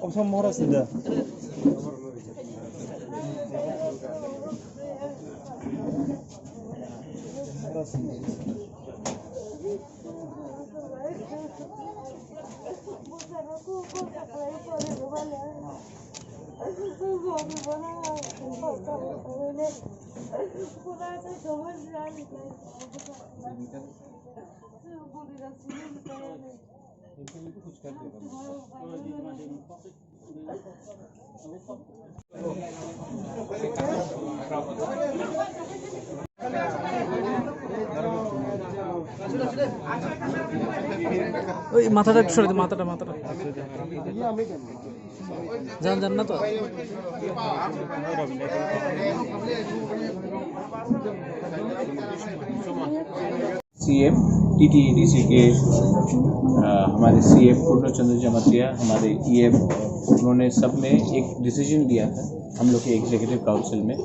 엄청 멀었습니다. ওই মাথাটা একটু সরে দে, মাথাটা জান না তো सीएम टीटीईडीसी के हमारे सीएम पूर्णचंद्र जमातिया, हमारे ईएम, उन्होंने सब में एक डिसीजन लिया था हम लोग के एग्जीक्यूटिव काउंसिल में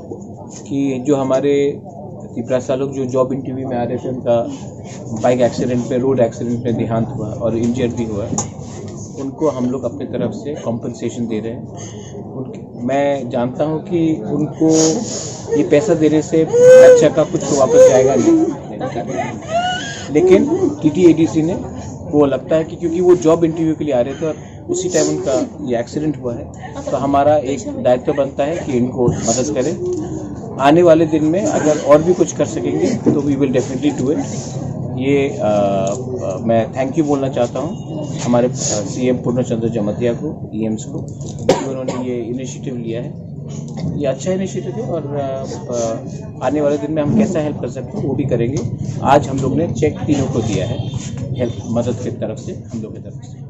कि जो हमारे 13 सालों जो जॉब इंटरव्यू में आ रहे थे, उनका बाइक एक्सीडेंट पे, रोड एक्सीडेंट में देहांत हुआ और इंजर्ड भी हुआ, उनको हम लोग अपनी तरफ से कॉम्पनसेशन दे रहे हैं। मैं जानता हूं कि उनको ये पैसा देने से अच्छा का कुछ तो वापस जाएगा नहीं, लेकिन टीटीईडीसी ने वो लगता है कि क्योंकि वो जॉब इंटरव्यू के लिए आ रहे थे और उसी टाइम उनका ये एक्सीडेंट हुआ है, तो हमारा एक दायित्व बनता है कि इनको मदद करें। आने वाले दिन में अगर और भी कुछ कर सकेंगे तो we will definitely do it. ये मैं थैंक यू बोलना चाहता हूँ हमारे सीएम पूर्णचंद्र जमातिया को, ईएम्स को, कि उन्होंने ये इनिशिएटिव लिया है। ये अच्छा इनिशिएटिव है और आने वाले दिन में हम कैसा हेल्प कर सकते हैं वो भी करेंगे। आज हम लोग ने चेक तीनों को दिया है, हेल्प मदद की तरफ से, हम लोग की तरफ से।